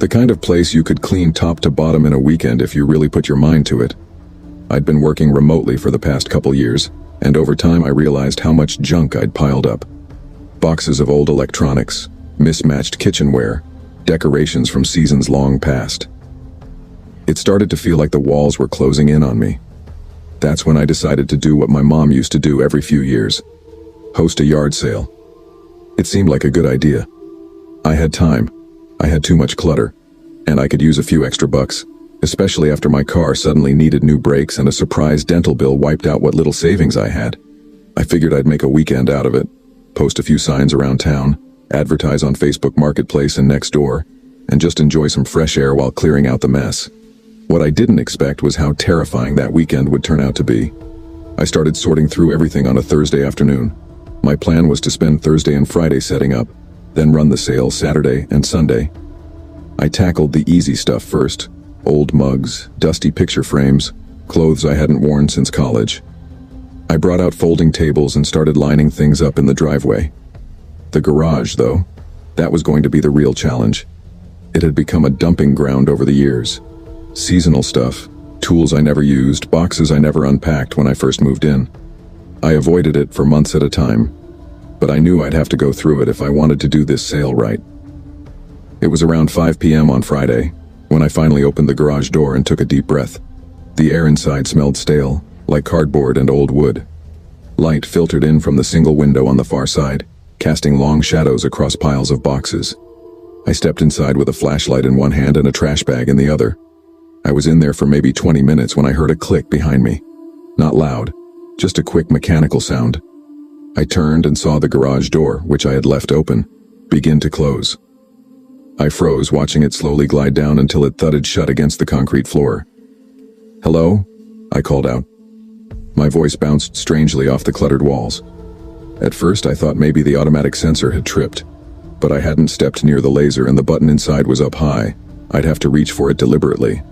The kind of place you could clean top to bottom in a weekend if you really put your mind to it. I'd been working remotely for the past couple years, and over time I realized how much junk I'd piled up. Boxes of old electronics, mismatched kitchenware, decorations from seasons long past. It started to feel like the walls were closing in on me. That's when I decided to do what my mom used to do every few years: host a yard sale. It seemed like a good idea. I had time, I had too much clutter, and I could use a few extra bucks, especially after my car suddenly needed new brakes and a surprise dental bill wiped out what little savings I had. I figured I'd make a weekend out of it, post a few signs around town, advertise on Facebook Marketplace and Nextdoor, and just enjoy some fresh air while clearing out the mess. What I didn't expect was how terrifying that weekend would turn out to be. I started sorting through everything on a Thursday afternoon. My plan was to spend Thursday and Friday setting up, then run the sale Saturday and Sunday. I tackled the easy stuff first: old mugs, dusty picture frames, clothes I hadn't worn since college. I brought out folding tables and started lining things up in the driveway. The garage, though, that was going to be the real challenge. It had become a dumping ground over the years. Seasonal stuff, tools I never used, boxes I never unpacked when I first moved in. I avoided it for months at a time, but I knew I'd have to go through it if I wanted to do this sale right. It was around 5 p.m. on Friday when I finally opened the garage door and took a deep breath. The air inside smelled stale, like cardboard and old wood. Light filtered in from the single window on the far side, casting long shadows across piles of boxes. I stepped inside with a flashlight in one hand and a trash bag in the other. I was in there for maybe 20 minutes when I heard a click behind me. Not loud, just a quick mechanical sound. I turned and saw the garage door, which I had left open, begin to close. I froze, watching it slowly glide down until it thudded shut against the concrete floor. "Hello?" I called out. My voice bounced strangely off the cluttered walls. At first I thought maybe the automatic sensor had tripped, but I hadn't stepped near the laser and the button inside was up high. I'd have to reach for it deliberately.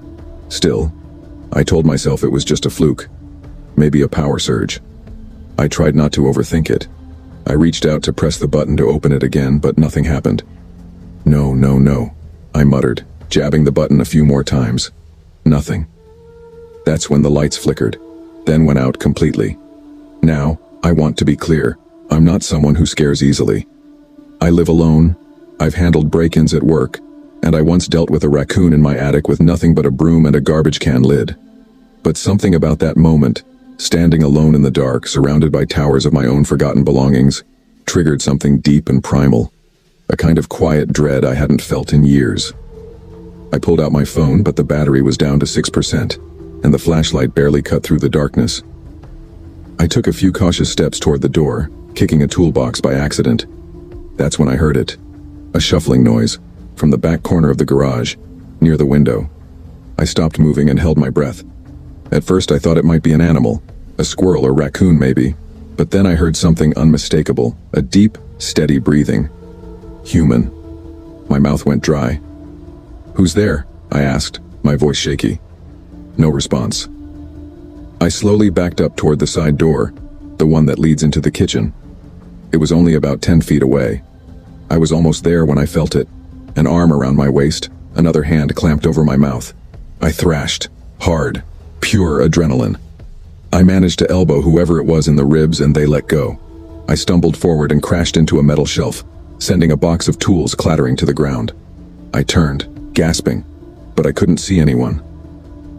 Still, I told myself it was just a fluke, maybe a power surge. I tried not to overthink it. I reached out to press the button to open it again, but nothing happened. "No, no, no," I muttered, jabbing the button a few more times. Nothing. That's when the lights flickered, then went out completely. Now, I want to be clear, I'm not someone who scares easily. I live alone, I've handled break-ins at work, and I once dealt with a raccoon in my attic with nothing but a broom and a garbage can lid. But something about that moment, standing alone in the dark, surrounded by towers of my own forgotten belongings, triggered something deep and primal, a kind of quiet dread I hadn't felt in years. I pulled out my phone, but the battery was down to 6%, and the flashlight barely cut through the darkness. I took a few cautious steps toward the door, kicking a toolbox by accident. That's when I heard it, a shuffling noise, from the back corner of the garage, near the window. I stopped moving and held my breath. At first I thought it might be an animal, a squirrel or raccoon maybe, but then I heard something unmistakable, a deep, steady breathing. Human. My mouth went dry. "Who's there?" I asked, my voice shaky. No response. I slowly backed up toward the side door, the one that leads into the kitchen. It was only about 10 feet away. I was almost there when I felt it. An arm around my waist, another hand clamped over my mouth. I thrashed, hard, pure adrenaline. I managed to elbow whoever it was in the ribs and they let go. I stumbled forward and crashed into a metal shelf, sending a box of tools clattering to the ground. I turned, gasping, but I couldn't see anyone.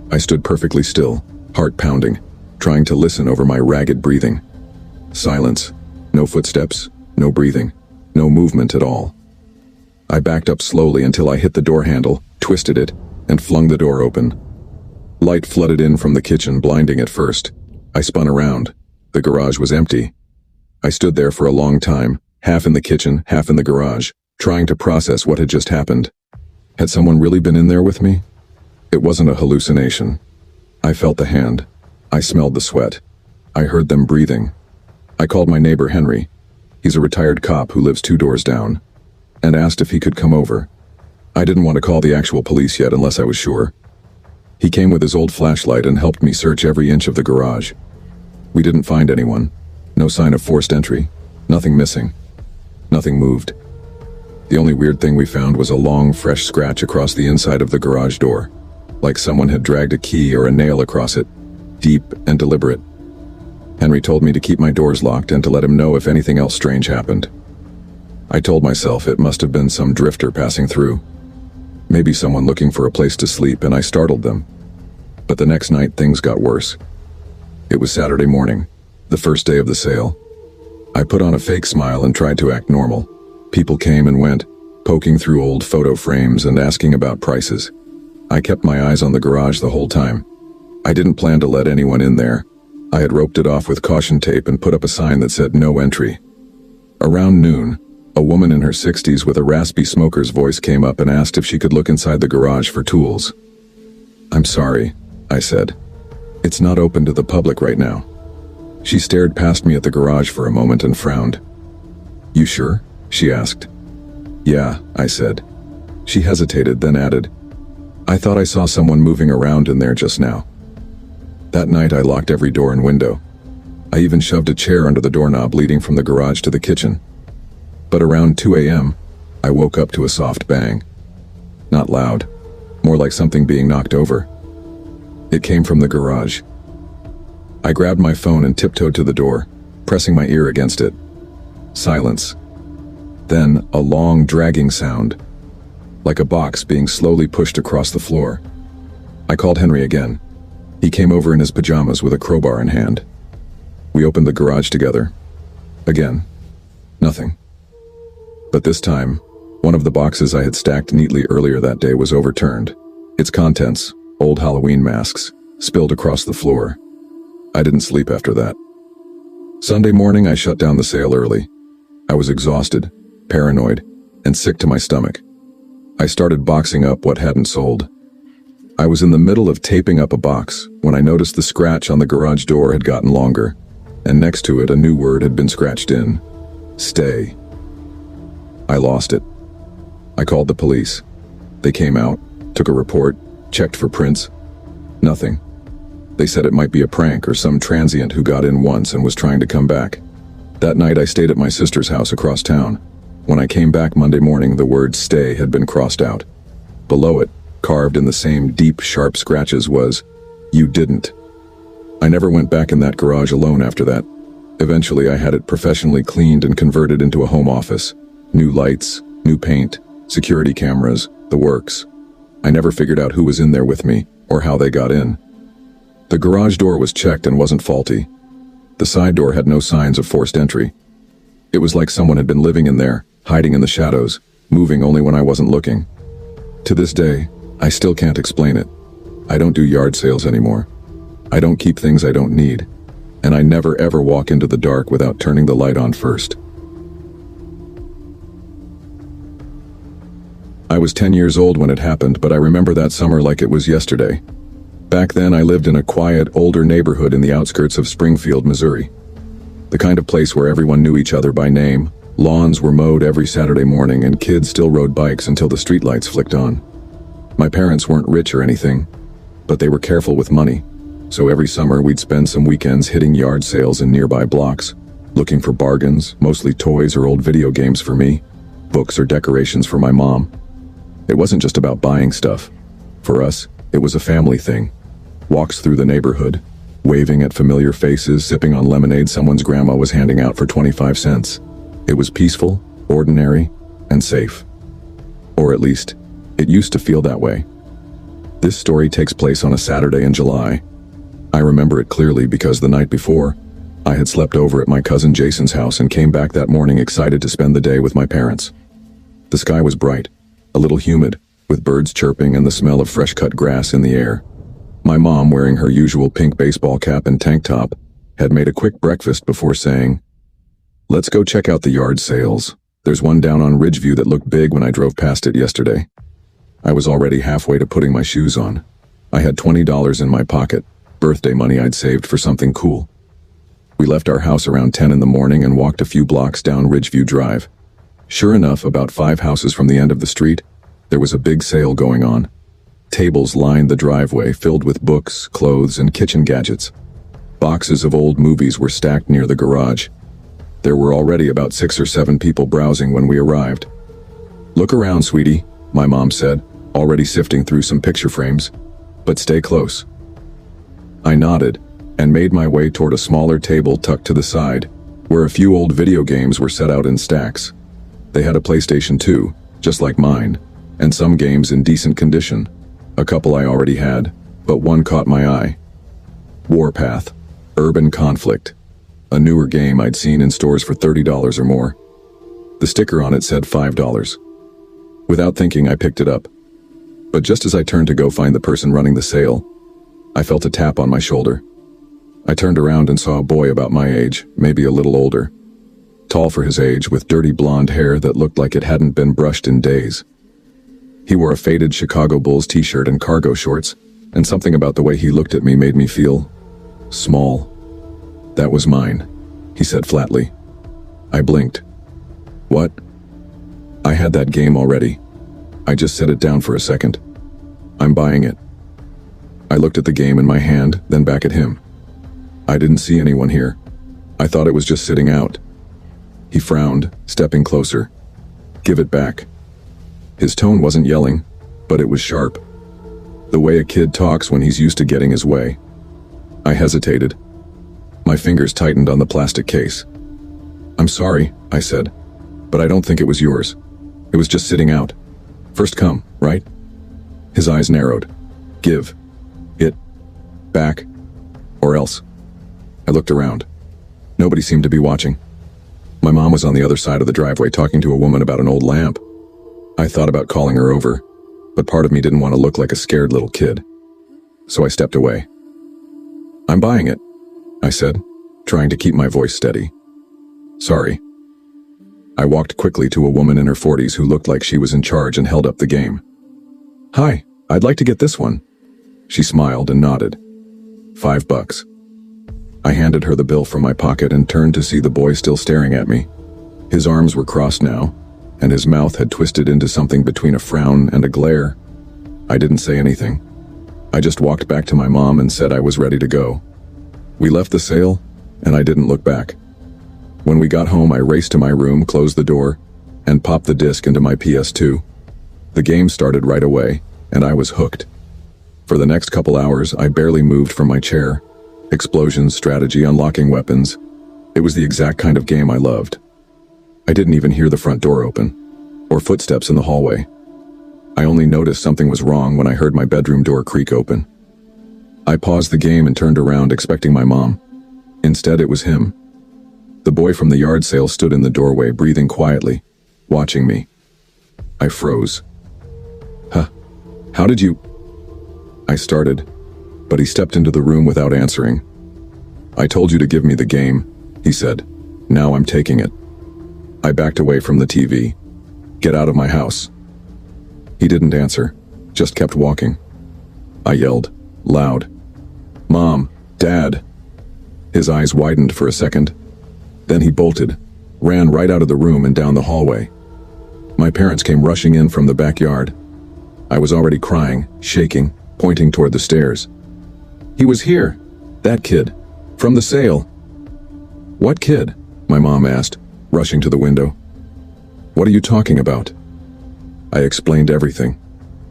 I stood perfectly still, heart pounding, trying to listen over my ragged breathing. Silence. No footsteps, no breathing, no movement at all. I backed up slowly until I hit the door handle, twisted it, and flung the door open. Light flooded in from the kitchen, blinding at first. I spun around. The garage was empty. I stood there for a long time, half in the kitchen, half in the garage, trying to process what had just happened. Had someone really been in there with me? It wasn't a hallucination. I felt the hand. I smelled the sweat. I heard them breathing. I called my neighbor Henry. He's a retired cop who lives 2 doors down, and asked if he could come over. I didn't want to call the actual police yet unless I was sure. He came with his old flashlight and helped me search every inch of the garage. We didn't find anyone. No sign of forced entry. Nothing missing. Nothing moved. The only weird thing we found was a long, fresh scratch across the inside of the garage door, like someone had dragged a key or a nail across it, deep and deliberate. Henry told me to keep my doors locked and to let him know if anything else strange happened. I told myself it must have been some drifter passing through. Maybe someone looking for a place to sleep, and I startled them. But the next night things got worse. It was Saturday morning, the first day of the sale. I put on a fake smile and tried to act normal. People came and went, poking through old photo frames and asking about prices. I kept my eyes on the garage the whole time. I didn't plan to let anyone in there. I had roped it off with caution tape and put up a sign that said no entry. Around noon, a woman in her 60s with a raspy smoker's voice came up and asked if she could look inside the garage for tools. "I'm sorry," I said. "It's not open to the public right now." She stared past me at the garage for a moment and frowned. "You sure?" she asked. "Yeah," I said. She hesitated, then added, "I thought I saw someone moving around in there just now." That night I locked every door and window. I even shoved a chair under the doorknob leading from the garage to the kitchen. But around 2 a.m., I woke up to a soft bang. Not loud, more like something being knocked over. It came from the garage. I grabbed my phone and tiptoed to the door, pressing my ear against it. Silence. Then a long, dragging sound, like a box being slowly pushed across the floor. I called Henry again. He came over in his pajamas with a crowbar in hand. We opened the garage together. Again, nothing. But this time, one of the boxes I had stacked neatly earlier that day was overturned. Its contents, old Halloween masks, spilled across the floor. I didn't sleep after that. Sunday morning, I shut down the sale early. I was exhausted, paranoid, and sick to my stomach. I started boxing up what hadn't sold. I was in the middle of taping up a box when I noticed the scratch on the garage door had gotten longer, and next to it a new word had been scratched in. Stay. I lost it. I called the police. They came out, took a report, checked for prints. Nothing. They said it might be a prank or some transient who got in once and was trying to come back. That night I stayed at my sister's house across town. When I came back Monday morning, the word stay had been crossed out. Below it, carved in the same deep, sharp scratches, was, "You didn't." I never went back in that garage alone after that. Eventually I had it professionally cleaned and converted into a home office. New lights, new paint, security cameras, the works. I never figured out who was in there with me, or how they got in. The garage door was checked and wasn't faulty. The side door had no signs of forced entry. It was like someone had been living in there, hiding in the shadows, moving only when I wasn't looking. To this day, I still can't explain it. I don't do yard sales anymore. I don't keep things I don't need. And I never ever walk into the dark without turning the light on first. I was 10 years old when it happened, but I remember that summer like it was yesterday. Back then I lived in a quiet, older neighborhood in the outskirts of Springfield, Missouri. The kind of place where everyone knew each other by name. Lawns were mowed every Saturday morning and kids still rode bikes until the streetlights flicked on. My parents weren't rich or anything, but they were careful with money. So every summer we'd spend some weekends hitting yard sales in nearby blocks, looking for bargains, mostly toys or old video games for me, books or decorations for my mom. It wasn't just about buying stuff. For us, it was a family thing. Walks through the neighborhood, waving at familiar faces, sipping on lemonade someone's grandma was handing out for 25 cents. It was peaceful, ordinary, and safe. Or at least, it used to feel that way. This story takes place on a Saturday in July. I remember it clearly because the night before, I had slept over at my cousin Jason's house and came back that morning excited to spend the day with my parents. The sky was bright, a little humid, with birds chirping and the smell of fresh-cut grass in the air. My mom, wearing her usual pink baseball cap and tank top, had made a quick breakfast before saying, "Let's go check out the yard sales. There's one down on Ridgeview that looked big when I drove past it yesterday." I was already halfway to putting my shoes on. I had $20 in my pocket, birthday money I'd saved for something cool. We left our house around 10 in the morning and walked a few blocks down Ridgeview Drive. Sure enough, about 5 houses from the end of the street, there was a big sale going on. Tables lined the driveway filled with books, clothes, and kitchen gadgets. Boxes of old movies were stacked near the garage. There were already about 6 or 7 people browsing when we arrived. "Look around, sweetie," my mom said, already sifting through some picture frames. "But stay close." I nodded and made my way toward a smaller table tucked to the side, where a few old video games were set out in stacks. They had a PlayStation 2, just like mine, and some games in decent condition. A couple I already had, but one caught my eye. Warpath, Urban Conflict, a newer game I'd seen in stores for $30 or more. The sticker on it said $5. Without thinking, I picked it up. But just as I turned to go find the person running the sale, I felt a tap on my shoulder. I turned around and saw a boy about my age, maybe a little older. Tall for his age, with dirty blonde hair that looked like it hadn't been brushed in days. He wore a faded Chicago Bulls t-shirt and cargo shorts, and something about the way he looked at me made me feel small. "That was mine," he said flatly. I blinked. "What?" "I had that game already. I just set it down for a second. I'm buying it." I looked at the game in my hand, then back at him. "I didn't see anyone here. I thought it was just sitting out." He frowned, stepping closer. "Give it back." His tone wasn't yelling, but it was sharp. The way a kid talks when he's used to getting his way. I hesitated. My fingers tightened on the plastic case. "I'm sorry," I said, "but I don't think it was yours. It was just sitting out. First come, right?" His eyes narrowed. "Give it back, or else." I looked around. Nobody seemed to be watching. My mom was on the other side of the driveway talking to a woman about an old lamp. I thought about calling her over, but part of me didn't want to look like a scared little kid. So I stepped away. "I'm buying it," I said, trying to keep my voice steady. "Sorry." I walked quickly to a woman in her 40s who looked like she was in charge and held up the game. "Hi, I'd like to get this one." She smiled and nodded. $5. I handed her the bill from my pocket and turned to see the boy still staring at me. His arms were crossed now, and his mouth had twisted into something between a frown and a glare. I didn't say anything. I just walked back to my mom and said I was ready to go. We left the sale, and I didn't look back. When we got home, I raced to my room, closed the door, and popped the disc into my PS2. The game started right away, and I was hooked. For the next couple hours, I barely moved from my chair. Explosions, strategy, unlocking weapons. It was the exact kind of game I loved. I didn't even hear the front door open, or footsteps in the hallway. I only noticed something was wrong when I heard my bedroom door creak open. I paused the game and turned around, expecting my mom. Instead, it was him. The boy from the yard sale stood in the doorway, breathing quietly, watching me. I froze. "Huh? How did you—" I started, but he stepped into the room without answering. "I told you to give me the game," he said. "Now I'm taking it." I backed away from the TV. "Get out of my house." He didn't answer, just kept walking. I yelled, loud, "Mom, Dad." His eyes widened for a second. Then he bolted, ran right out of the room and down the hallway. My parents came rushing in from the backyard. I was already crying, shaking, pointing toward the stairs. "He was here, that kid, from the sale." "What kid?" my mom asked, rushing to the window. "What are you talking about?" I explained everything.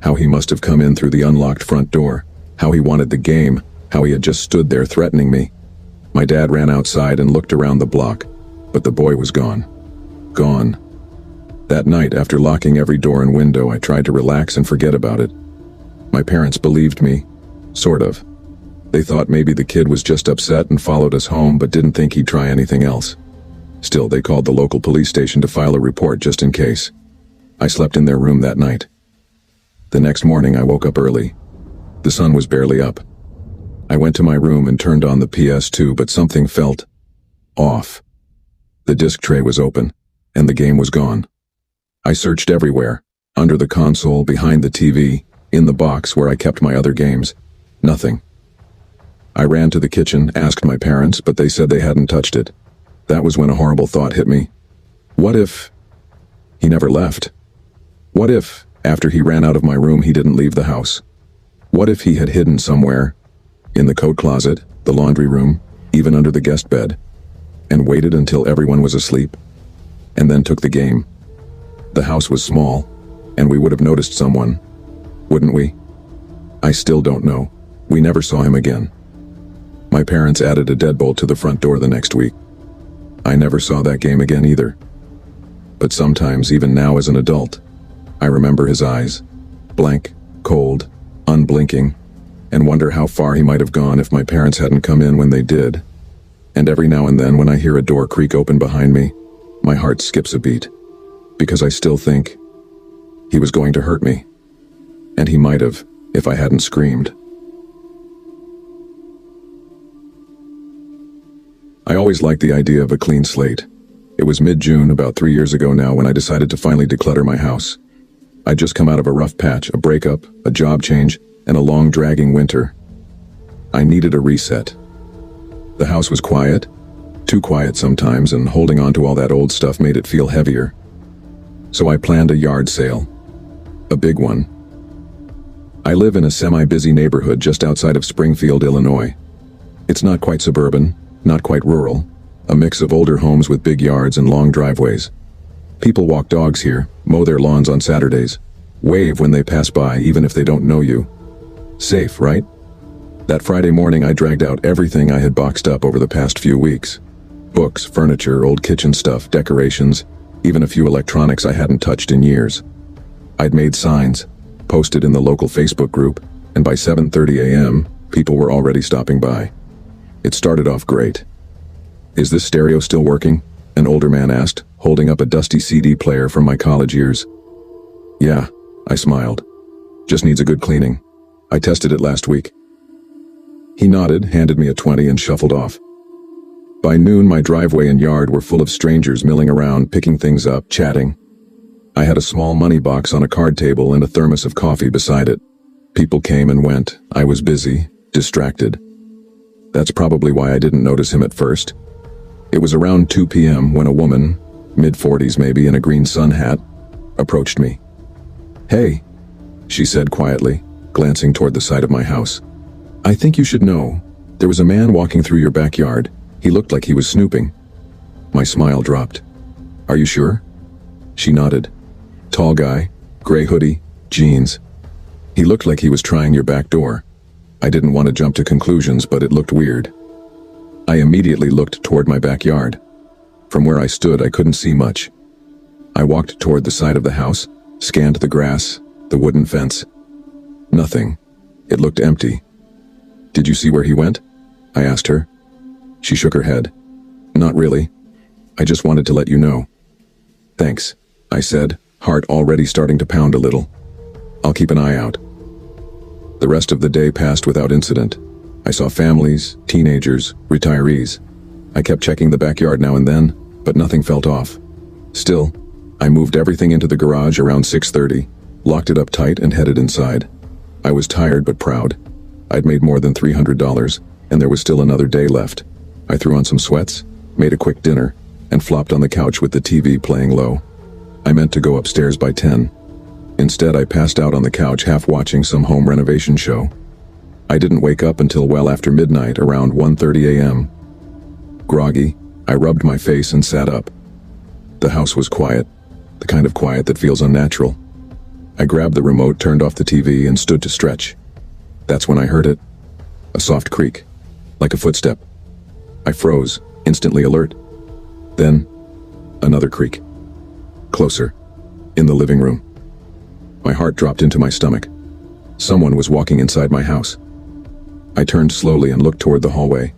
How he must have come in through the unlocked front door, how he wanted the game, how he had just stood there threatening me. My dad ran outside and looked around the block, but the boy was gone. Gone. That night, after locking every door and window, I tried to relax and forget about it. My parents believed me, sort of. They thought maybe the kid was just upset and followed us home, but didn't think he'd try anything else. Still, they called the local police station to file a report just in case. I slept in their room that night. The next morning, I woke up early. The sun was barely up. I went to my room and turned on the PS2, but something felt off. The disc tray was open, and the game was gone. I searched everywhere, under the console, behind the TV, in the box where I kept my other games. Nothing. I ran to the kitchen, asked my parents, but they said they hadn't touched it. That was when a horrible thought hit me. What if he never left? What if, after he ran out of my room, he didn't leave the house? What if he had hidden somewhere, in the coat closet, the laundry room, even under the guest bed, and waited until everyone was asleep, and then took the game? The house was small, and we would have noticed someone, wouldn't we? I still don't know. We never saw him again. My parents added a deadbolt to the front door the next week. I never saw that game again either. But sometimes, even now as an adult, I remember his eyes, blank, cold, unblinking, and wonder how far he might have gone if my parents hadn't come in when they did. And every now and then when I hear a door creak open behind me, my heart skips a beat, because I still think he was going to hurt me. And he might have, if I hadn't screamed. I always liked the idea of a clean slate. It was mid-June, about 3 years ago now, when I decided to finally declutter my house. I'd just come out of a rough patch, a breakup, a job change, and a long dragging winter. I needed a reset. The house was quiet, too quiet sometimes, and holding on to all that old stuff made it feel heavier. So I planned a yard sale. A big one. I live in a semi-busy neighborhood just outside of Springfield, Illinois. It's not quite suburban, not quite rural, a mix of older homes with big yards and long driveways. People walk dogs here, mow their lawns on Saturdays, wave when they pass by even if they don't know you. Safe, right? That Friday morning I dragged out everything I had boxed up over the past few weeks. Books, furniture, old kitchen stuff, decorations, even a few electronics I hadn't touched in years. I'd made signs, posted in the local Facebook group, and by 7:30 a.m., people were already stopping by. It started off great. "Is this stereo still working?" an older man asked, holding up a dusty CD player from my college years. "Yeah," I smiled. "Just needs a good cleaning. I tested it last week." He nodded, handed me a 20, and shuffled off. By noon, my driveway and yard were full of strangers milling around, picking things up, chatting. I had a small money box on a card table and a thermos of coffee beside it. People came and went. I was busy, distracted. That's probably why I didn't notice him at first. It was around 2 p.m. when a woman, mid-40s maybe, in a green sun hat, approached me. "Hey," she said quietly, glancing toward the side of my house. "I think you should know. There was a man walking through your backyard. He looked like he was snooping." My smile dropped. "Are you sure?" She nodded. "Tall guy, gray hoodie, jeans. He looked like he was trying your back door." I didn't want to jump to conclusions, but it looked weird. I immediately looked toward my backyard. From where I stood, I couldn't see much. I walked toward the side of the house, scanned the grass, the wooden fence. Nothing. It looked empty. "Did you see where he went?" I asked her. She shook her head. "Not really. I just wanted to let you know." "Thanks," I said, heart already starting to pound a little. "I'll keep an eye out." The rest of the day passed without incident. I saw families, teenagers, retirees. I kept checking the backyard now and then, but nothing felt off. Still, I moved everything into the garage around 6:30, locked it up tight, and headed inside. I was tired but proud. I'd made more than $300, and there was still another day left. I threw on some sweats, made a quick dinner, and flopped on the couch with the TV playing low. I meant to go upstairs by 10. Instead, I passed out on the couch half watching some home renovation show. I didn't wake up until well after midnight, around 1:30 a.m. Groggy, I rubbed my face and sat up. The house was quiet, the kind of quiet that feels unnatural. I grabbed the remote, turned off the TV, and stood to stretch. That's when I heard it. A soft creak, like a footstep. I froze, instantly alert. Then, another creak. Closer, in the living room. My heart dropped into my stomach. Someone was walking inside my house. I turned slowly and looked toward the hallway.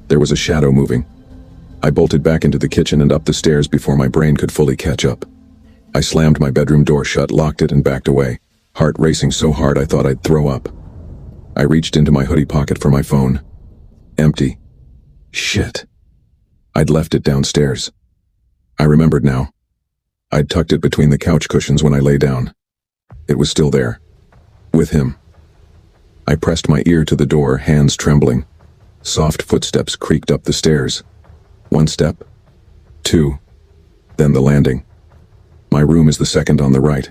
There was a shadow moving. I bolted back into the kitchen and up the stairs before my brain could fully catch up. I slammed my bedroom door shut, locked it, and backed away, heart racing so hard I thought I'd throw up. I reached into my hoodie pocket for my phone. Empty. Shit. I'd left it downstairs. I remembered now. I'd tucked it between the couch cushions when I lay down. It was still there. With him. I pressed my ear to the door, hands trembling. Soft footsteps creaked up the stairs. One step. Two. Then the landing. My room is the second on the right.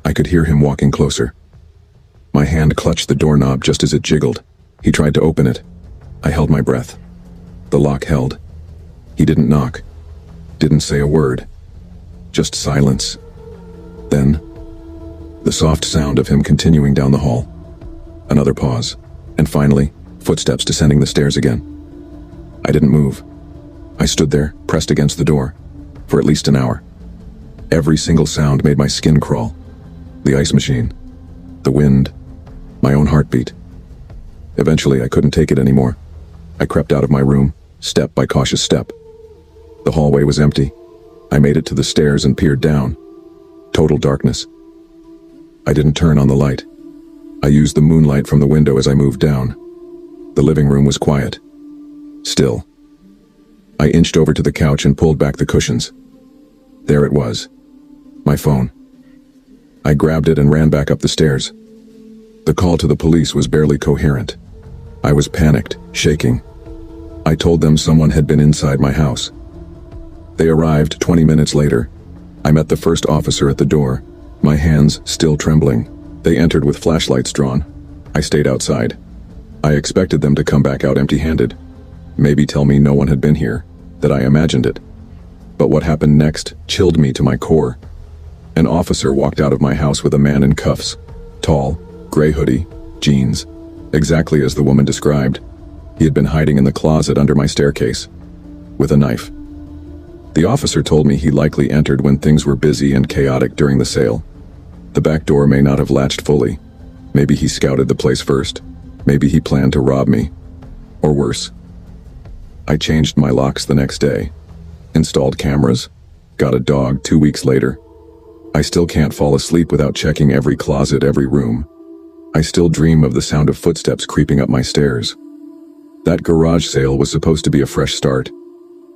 I could hear him walking closer. My hand clutched the doorknob just as it jiggled. He tried to open it. I held my breath. The lock held. He didn't knock. Didn't say a word. Just silence, Then, the soft sound of him continuing down the hall. Another pause, and finally, footsteps descending the stairs again. I didn't move. I stood there, pressed against the door, for at least an hour. Every single sound made my skin crawl. The ice machine, the wind, my own heartbeat. Eventually, I couldn't take it anymore. I crept out of my room, step by cautious step. The hallway was empty. I made it to the stairs and peered down. Total darkness. I didn't turn on the light. I used the moonlight from the window as I moved down. The living room was quiet. Still. I inched over to the couch and pulled back the cushions. There it was. My phone. I grabbed it and ran back up the stairs. The call to the police was barely coherent. I was panicked, shaking. I told them someone had been inside my house. They arrived 20 minutes later. I met the first officer at the door, my hands still trembling. They entered with flashlights drawn. I stayed outside. I expected them to come back out empty-handed. Maybe tell me no one had been here, that I imagined it. But what happened next chilled me to my core. An officer walked out of my house with a man in cuffs. Tall, gray hoodie, jeans. Exactly as the woman described. He had been hiding in the closet under my staircase, with a knife. The officer told me he likely entered when things were busy and chaotic during the sale. The back door may not have latched fully. Maybe he scouted the place first. Maybe he planned to rob me. Or worse. I changed my locks the next day. Installed cameras. Got a dog 2 weeks later. I still can't fall asleep without checking every closet, every room. I still dream of the sound of footsteps creeping up my stairs. That garage sale was supposed to be a fresh start.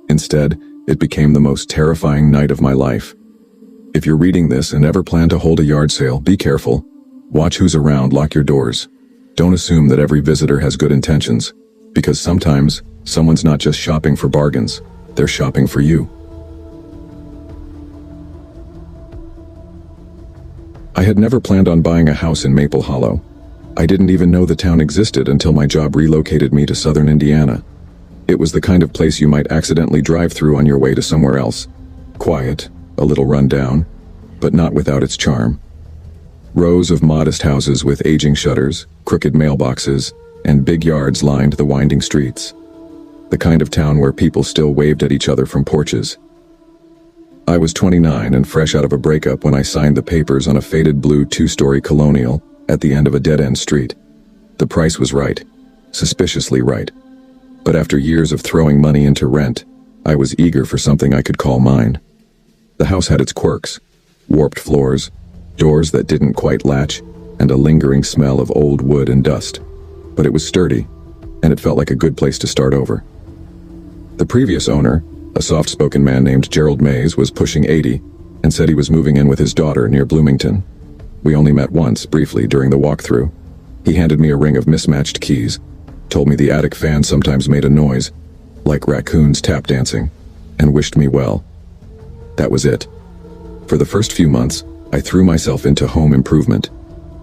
Instead, it became the most terrifying night of my life. If you're reading this and ever plan to hold a yard sale, be careful. Watch who's around, lock your doors. Don't assume that every visitor has good intentions, because sometimes someone's not just shopping for bargains, they're shopping for you. I had never planned on buying a house in Maple Hollow. I didn't even know the town existed until my job relocated me to southern Indiana. It was the kind of place you might accidentally drive through on your way to somewhere else. Quiet, a little run down, but not without its charm. Rows of modest houses with aging shutters, crooked mailboxes, and big yards lined the winding streets. The kind of town where people still waved at each other from porches. I was 29 and fresh out of a breakup when I signed the papers on a faded blue 2-story colonial at the end of a dead-end street. The price was right, suspiciously right. But after years of throwing money into rent, I was eager for something I could call mine. The house had its quirks: warped floors, doors that didn't quite latch, and a lingering smell of old wood and dust. But it was sturdy, and it felt like a good place to start over. The previous owner, a soft-spoken man named Gerald Mays, was pushing 80 and said he was moving in with his daughter near Bloomington. We only met once, briefly, during the walkthrough. He handed me a ring of mismatched keys, told me the attic fan sometimes made a noise, like raccoons tap dancing, and wished me well. That was it. For the first few months, I threw myself into home improvement,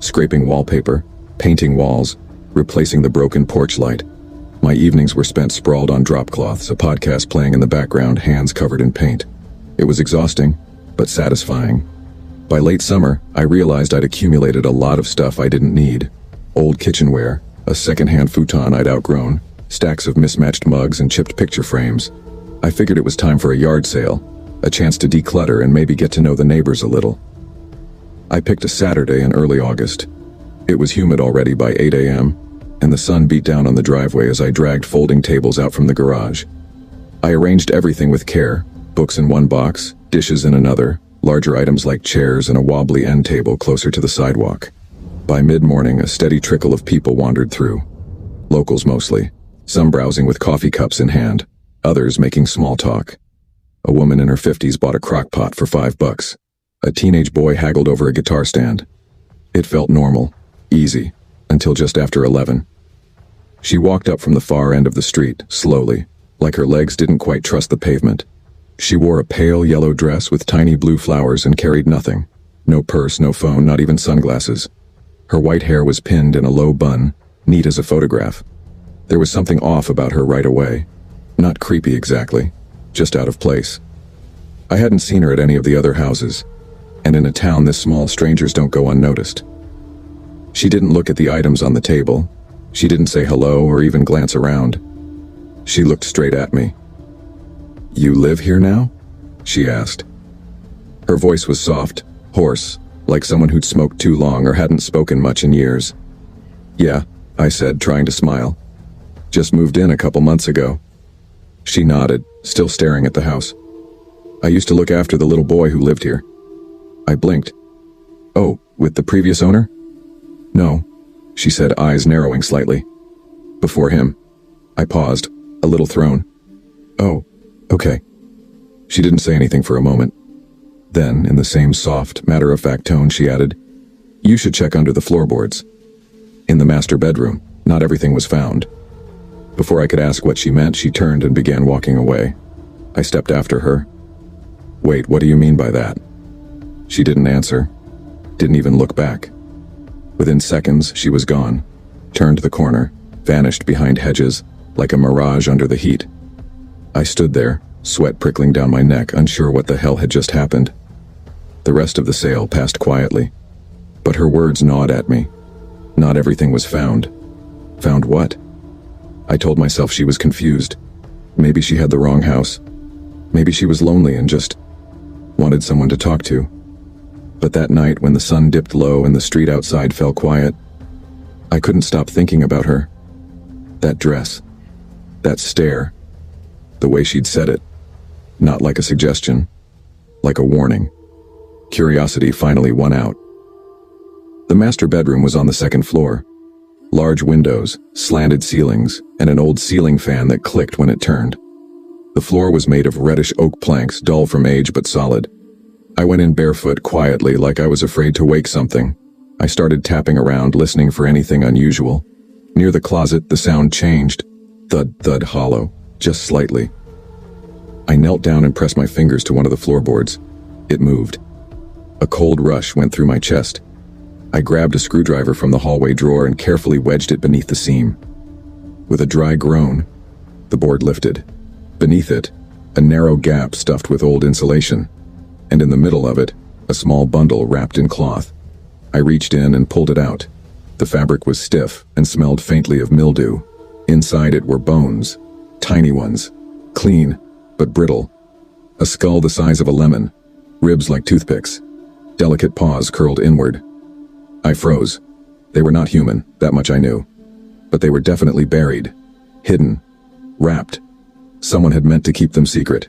scraping wallpaper, painting walls, replacing the broken porch light. My evenings were spent sprawled on drop cloths, a podcast playing in the background, hands covered in paint. It was exhausting, but satisfying. By late summer, I realized I'd accumulated a lot of stuff I didn't need. Old kitchenware, a secondhand futon I'd outgrown, stacks of mismatched mugs and chipped picture frames. I figured it was time for a yard sale, a chance to declutter and maybe get to know the neighbors a little. I picked a Saturday in early August. It was humid already by 8 a.m., and the sun beat down on the driveway as I dragged folding tables out from the garage. I arranged everything with care: books in one box, dishes in another, larger items like chairs and a wobbly end table closer to the sidewalk. By mid-morning, a steady trickle of people wandered through. Locals mostly, some browsing with coffee cups in hand, others making small talk. A woman in her 50s bought a crock pot for $5. A teenage boy haggled over a guitar stand. It felt normal, easy, until just after 11. She walked up from the far end of the street, slowly, like her legs didn't quite trust the pavement. She wore a pale yellow dress with tiny blue flowers and carried nothing. No purse, no phone, not even sunglasses. Her white hair was pinned in a low bun, neat as a photograph. There was something off about her right away. Not creepy exactly, just out of place. I hadn't seen her at any of the other houses. And in a town this small, strangers don't go unnoticed. She didn't look at the items on the table. She didn't say hello or even glance around. She looked straight at me. "You live here now?" she asked. Her voice was soft, hoarse, like someone who'd smoked too long or hadn't spoken much in years. "Yeah," I said, trying to smile. "Just moved in a couple months ago." She nodded, still staring at the house. "I used to look after the little boy who lived here." I blinked. "Oh, with the previous owner?" "No," she said, eyes narrowing slightly. "Before him." I paused, a little thrown. "Oh, okay." She didn't say anything for a moment. Then, in the same soft, matter-of-fact tone, she added, "You should check under the floorboards. In the master bedroom, not everything was found." Before I could ask what she meant, she turned and began walking away. I stepped after her. "Wait, what do you mean by that?" She didn't answer, didn't even look back. Within seconds, she was gone, turned the corner, vanished behind hedges, like a mirage under the heat. I stood there, sweat prickling down my neck, unsure what the hell had just happened. The rest of the sale passed quietly, but her words gnawed at me. Not everything was found. Found what? I told myself she was confused. Maybe she had the wrong house. Maybe she was lonely and just wanted someone to talk to. But that night, when the sun dipped low and the street outside fell quiet, I couldn't stop thinking about her. That dress. That stare. The way she'd said it. Not like a suggestion. Like a warning. Curiosity finally won out. The master bedroom was on the second floor. Large windows, slanted ceilings, and an old ceiling fan that clicked when it turned. The floor was made of reddish oak planks, dull from age but solid. I went in barefoot, quietly, like I was afraid to wake something. I started tapping around, listening for anything unusual. Near the closet, the sound changed. Thud, thud, hollow, just slightly. I knelt down and pressed my fingers to one of the floorboards. It moved. A cold rush went through my chest. I grabbed a screwdriver from the hallway drawer and carefully wedged it beneath the seam. With a dry groan, the board lifted. Beneath it, a narrow gap stuffed with old insulation, and in the middle of it, a small bundle wrapped in cloth. I reached in and pulled it out. The fabric was stiff and smelled faintly of mildew. Inside it were bones, tiny ones, clean, but brittle. A skull the size of a lemon, ribs like toothpicks, delicate paws curled inward. I froze. They were not human, that much I knew. But they were definitely buried, hidden, wrapped. Someone had meant to keep them secret.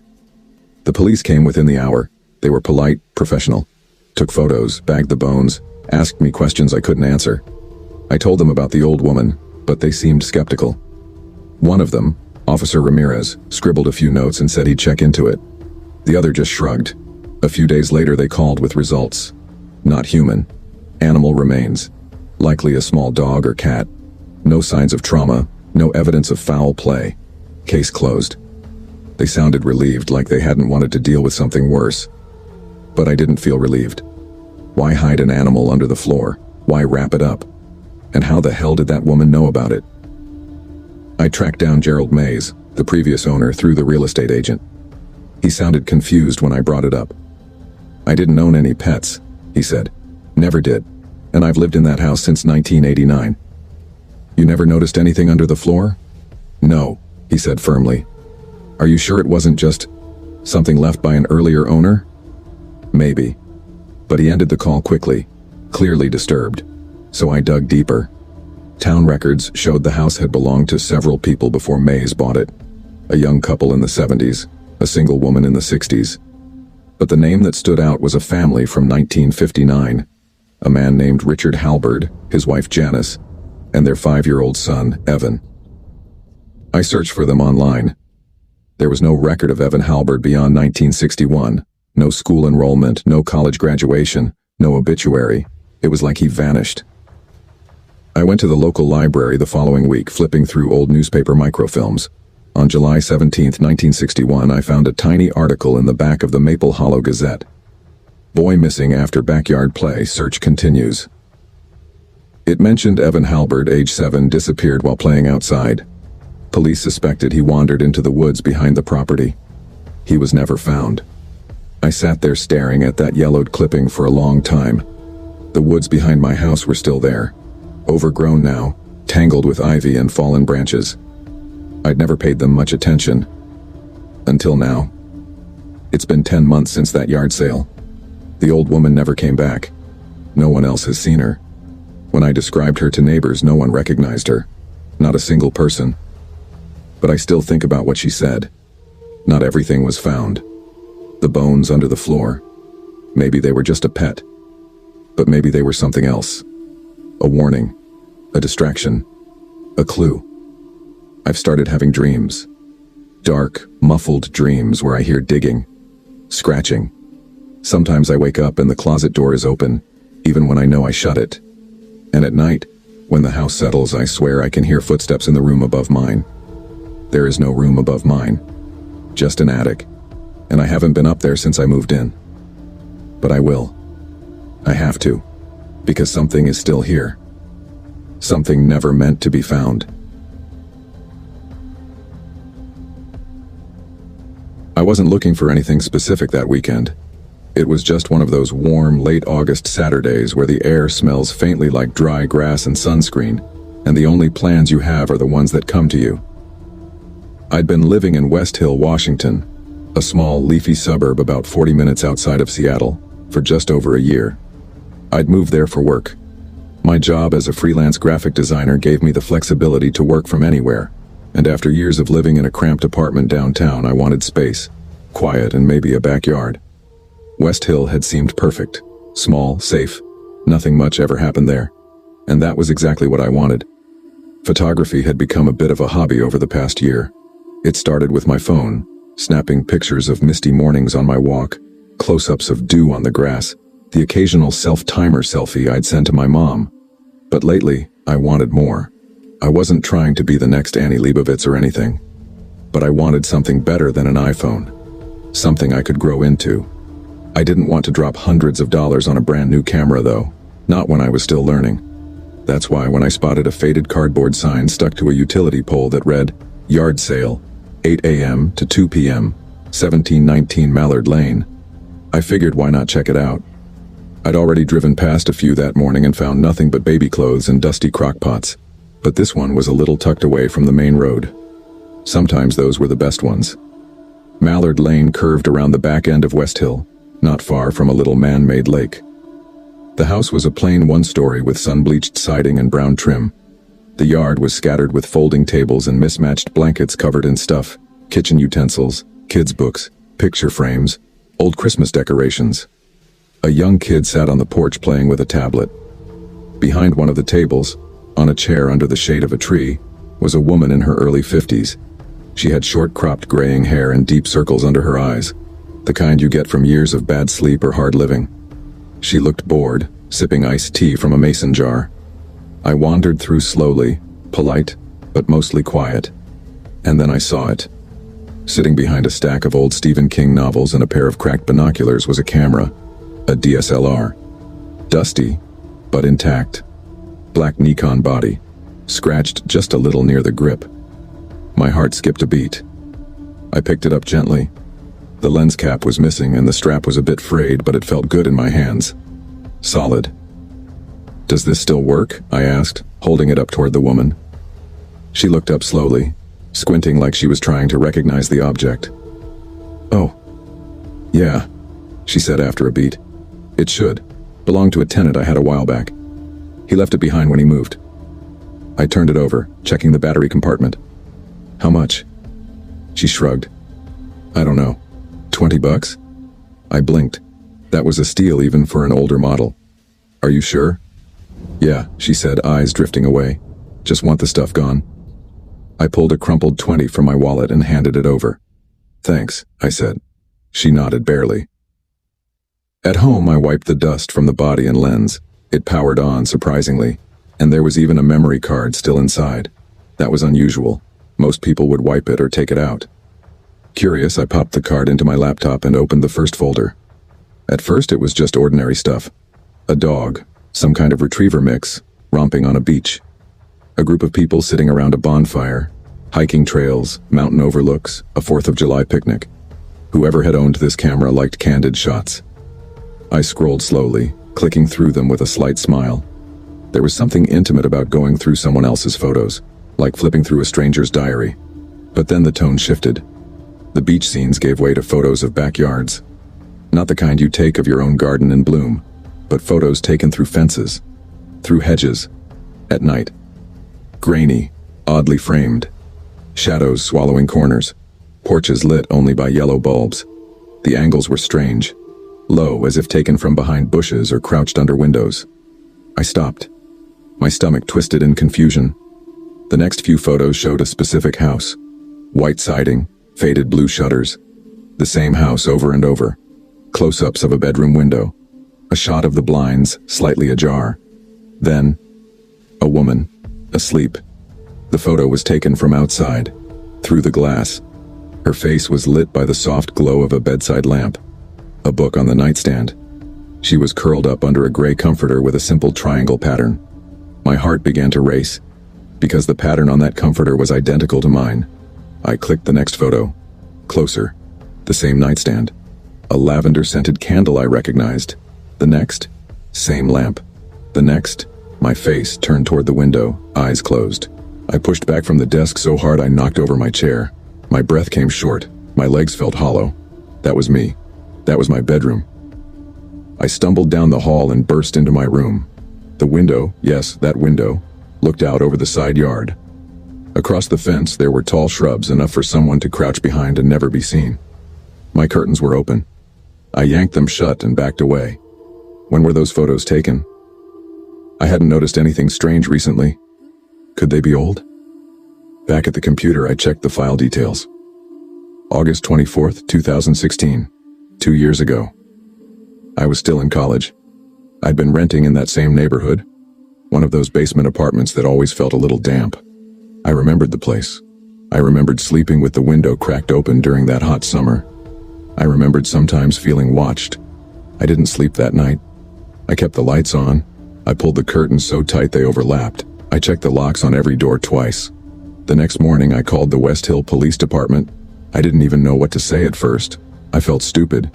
The police came within the hour. They were polite, professional. Took photos, bagged the bones, asked me questions I couldn't answer. I told them about the old woman, but they seemed skeptical. One of them, Officer Ramirez, scribbled a few notes and said he'd check into it. The other just shrugged. A few days later they called with results. Not human. Animal remains. Likely a small dog or cat. No signs of trauma, no evidence of foul play. Case closed. They sounded relieved, like they hadn't wanted to deal with something worse. But I didn't feel relieved. Why hide an animal under the floor? Why wrap it up? And how the hell did that woman know about it? I tracked down Gerald Mays, the previous owner, through the real estate agent. He sounded confused when I brought it up. "I didn't own any pets," he said. "Never did. And I've lived in that house since 1989. "You never noticed anything under the floor?" "No," he said firmly. "Are you sure it wasn't just something left by an earlier owner?" "Maybe." But he ended the call quickly, clearly disturbed. So I dug deeper. Town records showed the house had belonged to several people before Mays bought it. A young couple in the 70s, a single woman in the 60s. But the name that stood out was a family from 1959. A man named Richard Halberd, his wife Janice, and their 5-year-old son, Evan. I searched for them online. There was no record of Evan Halberd beyond 1961. No school enrollment, no college graduation, no obituary. It was like he vanished. I went to the local library the following week, flipping through old newspaper microfilms. On July 17, 1961, I found a tiny article in the back of the Maple Hollow Gazette. Boy missing after backyard play, search continues. It mentioned Evan Halberd, age 7, disappeared while playing outside. Police suspected he wandered into the woods behind the property. He was never found. I sat there staring at that yellowed clipping for a long time. The woods behind my house were still there, overgrown now, tangled with ivy and fallen branches. I'd never paid them much attention. Until now. It's been 10 months since that yard sale. The old woman never came back. No one else has seen her. When I described her to neighbors, no one recognized her. Not a single person. But I still think about what she said. Not everything was found. The bones under the floor. Maybe they were just a pet. But maybe they were something else. A warning. A distraction. A clue. I've started having dreams. Dark, muffled dreams where I hear digging. Scratching. Sometimes I wake up and the closet door is open, even when I know I shut it. And at night, when the house settles, I swear I can hear footsteps in the room above mine. There is no room above mine. Just an attic. And I haven't been up there since I moved in. But I will. I have to. Because something is still here. Something never meant to be found. I wasn't looking for anything specific that weekend. It was just one of those warm, late August Saturdays where the air smells faintly like dry grass and sunscreen, and the only plans you have are the ones that come to you. I'd been living in West Hill, Washington, a small, leafy suburb about 40 minutes outside of Seattle, for just over a year. I'd moved there for work. My job as a freelance graphic designer gave me the flexibility to work from anywhere, and after years of living in a cramped apartment downtown, I wanted space, quiet, and maybe a backyard. West Hill had seemed perfect. Small, safe, nothing much ever happened there. And that was exactly what I wanted. Photography had become a bit of a hobby over the past year. It started with my phone, snapping pictures of misty mornings on my walk, close-ups of dew on the grass, the occasional self-timer selfie I'd send to my mom. But lately, I wanted more. I wasn't trying to be the next Annie Leibovitz or anything. But I wanted something better than an iPhone. Something I could grow into. I didn't want to drop hundreds of dollars on a brand new camera though, not when I was still learning. That's why when I spotted a faded cardboard sign stuck to a utility pole that read, "Yard Sale, 8 a.m. to 2 p.m., 1719 Mallard Lane," I figured why not check it out. I'd already driven past a few that morning and found nothing but baby clothes and dusty crock pots, but this one was a little tucked away from the main road. Sometimes those were the best ones. Mallard Lane curved around the back end of West Hill, not far from a little man-made lake. The house was a plain one-story with sun-bleached siding and brown trim. The yard was scattered with folding tables and mismatched blankets covered in stuff, kitchen utensils, kids' books, picture frames, old Christmas decorations. A young kid sat on the porch playing with a tablet. Behind one of the tables, on a chair under the shade of a tree, was a woman in her early 50s. She had short-cropped graying hair and deep circles under her eyes, the kind you get from years of bad sleep or hard living. She looked bored, sipping iced tea from a mason jar. I wandered through slowly, polite, but mostly quiet. And then I saw it. Sitting behind a stack of old Stephen King novels and a pair of cracked binoculars was a camera, a DSLR. Dusty, but intact. Black Nikon body, scratched just a little near the grip. My heart skipped a beat. I picked it up gently. The lens cap was missing and the strap was a bit frayed, but it felt good in my hands. Solid. "Does this still work?" I asked, holding it up toward the woman. She looked up slowly, squinting like she was trying to recognize the object. "Oh. Yeah," she said after a beat. "It should. Belonged to a tenant I had a while back. He left it behind when he moved." I turned it over, checking the battery compartment. "How much?" She shrugged. "I don't know. $20? I blinked. That was a steal even for an older model. "Are you sure?" "Yeah," she said, eyes drifting away. "Just want the stuff gone." I pulled a crumpled 20 from my wallet and handed it over. "Thanks," I said. She nodded barely. At home, I wiped the dust from the body and lens. It powered on, surprisingly, and there was even a memory card still inside. That was unusual. Most people would wipe it or take it out. Curious, I popped the card into my laptop and opened the first folder. At first, it was just ordinary stuff. A dog, some kind of retriever mix, romping on a beach. A group of people sitting around a bonfire, hiking trails, mountain overlooks, a 4th of July picnic. Whoever had owned this camera liked candid shots. I scrolled slowly, clicking through them with a slight smile. There was something intimate about going through someone else's photos, like flipping through a stranger's diary. But then the tone shifted. The beach scenes gave way to photos of backyards. Not the kind you take of your own garden in bloom, but photos taken through fences, through hedges, at night. Grainy, oddly framed. Shadows swallowing corners. Porches lit only by yellow bulbs. The angles were strange. Low, as if taken from behind bushes or crouched under windows. I stopped. My stomach twisted in confusion. The next few photos showed a specific house. White siding, faded blue shutters. The same house over and over. Close-ups of a bedroom window. A shot of the blinds, slightly ajar. Then, a woman, asleep. The photo was taken from outside, through the glass. Her face was lit by the soft glow of a bedside lamp. A book on the nightstand. She was curled up under a gray comforter with a simple triangle pattern. My heart began to race, because the pattern on that comforter was identical to mine. I clicked the next photo. Closer. The same nightstand. A lavender-scented candle I recognized. The next, same lamp. The next, my face turned toward the window, eyes closed. I pushed back from the desk so hard I knocked over my chair. My breath came short. My legs felt hollow. That was me. That was my bedroom. I stumbled down the hall and burst into my room. The window, yes, that window, looked out over the side yard. Across the fence there were tall shrubs, enough for someone to crouch behind and never be seen. My curtains were open. I yanked them shut and backed away. When were those photos taken? I hadn't noticed anything strange recently. Could they be old? Back at the computer, I checked the file details. August 24th, 2016. 2 years ago. I was still in college. I'd been renting in that same neighborhood, one of those basement apartments that always felt a little damp. I remembered the place. I remembered sleeping with the window cracked open during that hot summer. I remembered sometimes feeling watched. I didn't sleep that night. I kept the lights on. I pulled the curtains so tight they overlapped. I checked the locks on every door twice. The next morning I called the West Hill Police Department. I didn't even know what to say at first. I felt stupid.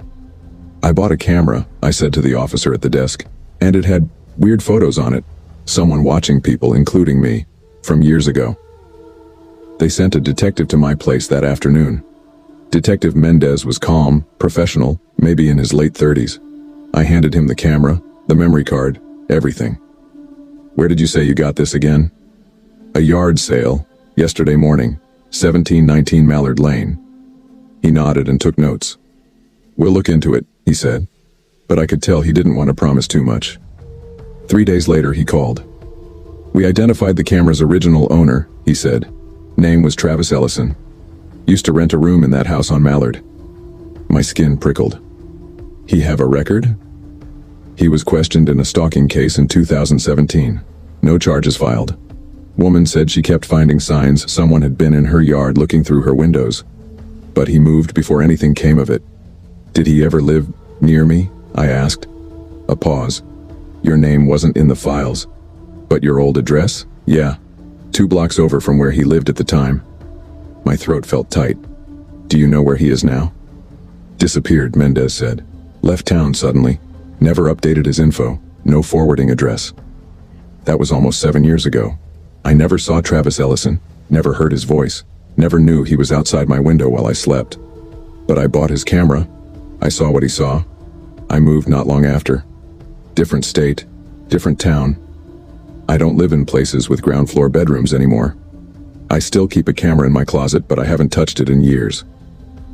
I bought a camera, I said to the officer at the desk, and it had weird photos on it. Someone watching people, including me, from years ago. They sent a detective to my place that afternoon. Detective Mendez was calm, professional, maybe in his late 30s. I handed him the camera, the memory card, everything. Where did you say you got this again? A yard sale, yesterday morning, 1719 Mallard Lane. He nodded and took notes. We'll look into it, he said. But I could tell he didn't want to promise too much. 3 days later he called. We identified the camera's original owner, he said. Name was Travis Ellison. Used to rent a room in that house on Mallard. My skin prickled. He have a record? He was questioned in a stalking case in 2017. No charges filed. Woman said she kept finding signs someone had been in her yard looking through her windows. But he moved before anything came of it. Did he ever live near me? I asked. A pause. Your name wasn't in the files. But your old address? Yeah. 2 blocks over from where he lived at the time. My throat felt tight. Do you know where he is now? Disappeared, Mendez said. Left town suddenly. Never updated his info. No forwarding address. That was almost 7 years ago. I never saw Travis Ellison. Never heard his voice. Never knew he was outside my window while I slept. But I bought his camera. I saw what he saw. I moved not long after. Different state. Different town. I don't live in places with ground floor bedrooms anymore. I still keep a camera in my closet, but I haven't touched it in years.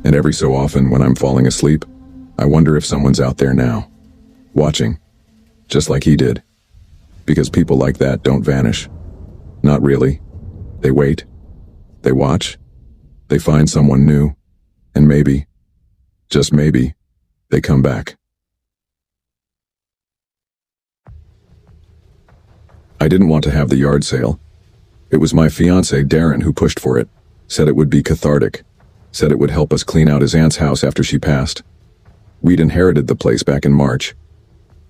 And every so often, when I'm falling asleep, I wonder if someone's out there now. Watching. Just like he did. Because people like that don't vanish. Not really. They wait. They watch. They find someone new. And maybe, just maybe, they come back. I didn't want to have the yard sale. It was my fiancé Darren who pushed for it. Said it would be cathartic. Said it would help us clean out his aunt's house after she passed. We'd inherited the place back in March.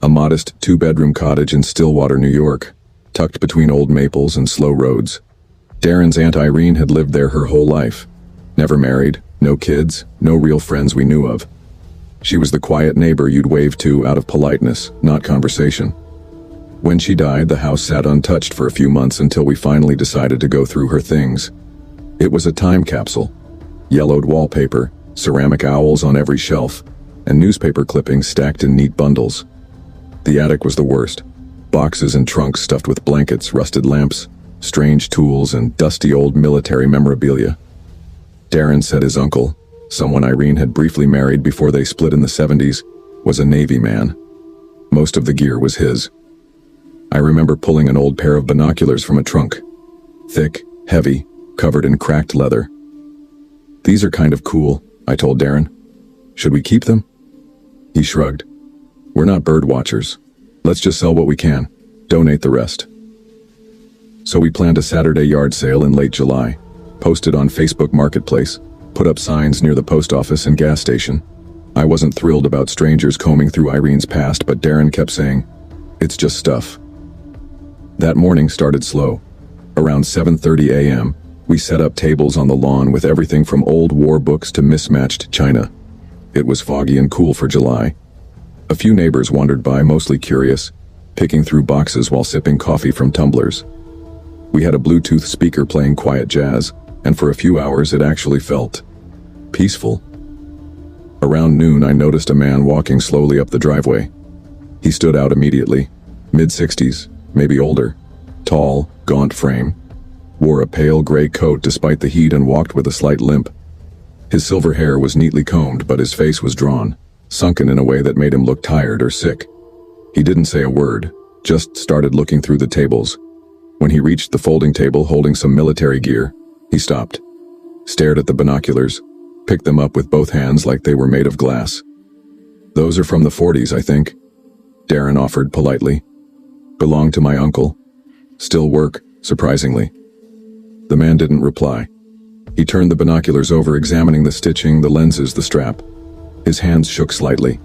A modest 2-bedroom cottage in Stillwater, New York, tucked between old maples and slow roads. Darren's Aunt Irene had lived there her whole life. Never married, No kids, no real friends we knew of. She was the quiet neighbor you'd wave to out of politeness, not conversation. When she died, the house sat untouched for a few months until we finally decided to go through her things. It was a time capsule. Yellowed wallpaper, ceramic owls on every shelf, and newspaper clippings stacked in neat bundles. The attic was the worst. Boxes and trunks stuffed with blankets, rusted lamps, strange tools, and dusty old military memorabilia. Darren said his uncle, someone Irene had briefly married before they split in the 70s, was a Navy man. Most of the gear was his. I remember pulling an old pair of binoculars from a trunk. Thick, heavy, covered in cracked leather. "These are kind of cool," I told Darren. "Should we keep them?" He shrugged. "We're not bird watchers. Let's just sell what we can. Donate the rest." So we planned a Saturday yard sale in late July, posted on Facebook Marketplace, put up signs near the post office and gas station. I wasn't thrilled about strangers combing through Irene's past, but Darren kept saying, "It's just stuff." That morning started slow. Around 7:30 a.m., we set up tables on the lawn with everything from old war books to mismatched china. It was foggy and cool for July. A few neighbors wandered by, mostly curious, picking through boxes while sipping coffee from tumblers. We had a Bluetooth speaker playing quiet jazz, and for a few hours it actually felt peaceful. Around noon, I noticed a man walking slowly up the driveway. He stood out immediately, mid-60s, maybe older, tall, gaunt frame, wore a pale gray coat despite the heat and walked with a slight limp. His silver hair was neatly combed, but his face was drawn, sunken in a way that made him look tired or sick. He didn't say a word, just started looking through the tables. When he reached the folding table holding some military gear, he stopped, stared at the binoculars, picked them up with both hands like they were made of glass. "Those are from the 40s, I think," Darren offered politely. "Belonged to my uncle. Still work, surprisingly." The man didn't reply. He turned the binoculars over, examining the stitching, the lenses, the strap. His hands shook slightly.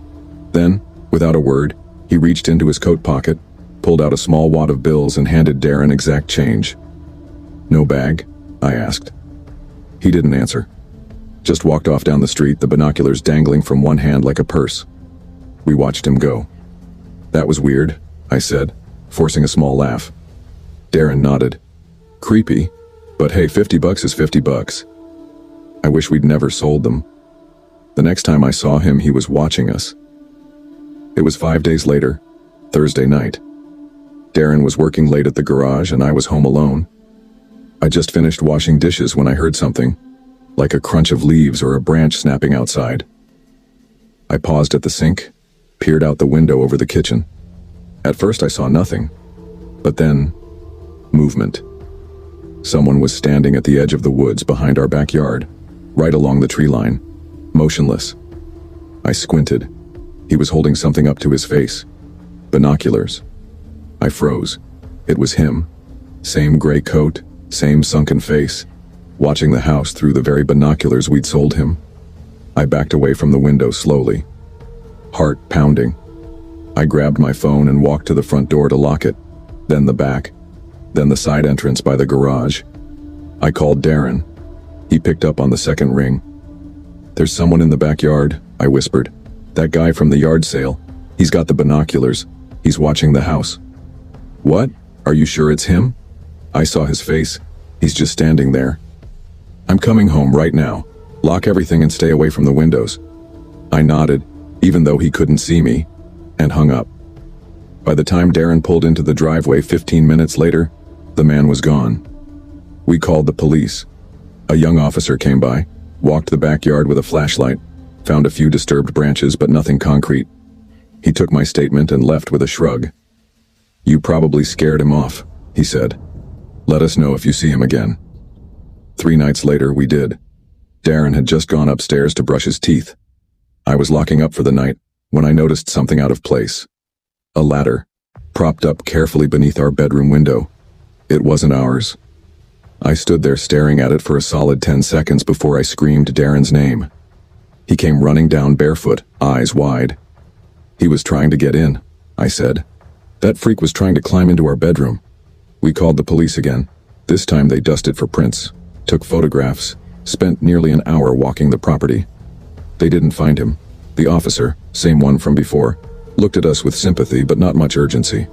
Then, without a word, he reached into his coat pocket, pulled out a small wad of bills and handed Darren exact change. "No bag?" I asked. He didn't answer. Just walked off down the street, the binoculars dangling from one hand like a purse. We watched him go. "That was weird," I said, forcing a small laugh. Darren nodded. "Creepy, but hey, $50 is $50. I wish we'd never sold them." The next time I saw him, he was watching us. It was 5 days later, Thursday night. Darren was working late at the garage and I was home alone. I just finished washing dishes when I heard something, like a crunch of leaves or a branch snapping outside. I paused at the sink, peered out the window over the kitchen. At first I saw nothing, but then, movement. Someone was standing at the edge of the woods behind our backyard, right along the tree line, motionless. I squinted. He was holding something up to his face. Binoculars. I froze. It was him. Same gray coat, same sunken face, watching the house through the very binoculars we'd sold him. I backed away from the window slowly, heart pounding. I grabbed my phone and walked to the front door to lock it, then the back, then the side entrance by the garage. I called Darren. He picked up on the second ring. "There's someone in the backyard," I whispered. "That guy from the yard sale. He's got the binoculars. He's watching the house." "What? Are you sure it's him?" I saw his face. He's just standing there. "I'm coming home right now. Lock everything and stay away from the windows." I nodded, even though he couldn't see me, and hung up. By the time Darren pulled into the driveway 15 minutes later, the man was gone. We called the police. A young officer came by, walked the backyard with a flashlight, found a few disturbed branches but nothing concrete. He took my statement and left with a shrug. "You probably scared him off," he said. "Let us know if you see him again." 3 nights later, we did. Darren had just gone upstairs to brush his teeth. I was locking up for the night when I noticed something out of place. A ladder, propped up carefully beneath our bedroom window. It wasn't ours. I stood there staring at it for a solid 10 seconds before I screamed Darren's name. He came running down barefoot, eyes wide. "He was trying to get in," I said. "That freak was trying to climb into our bedroom." We called the police again. This time they dusted for prints, took photographs, Spent nearly an hour walking the property. They didn't find him. The officer, same one from before, looked at us with sympathy but not much urgency.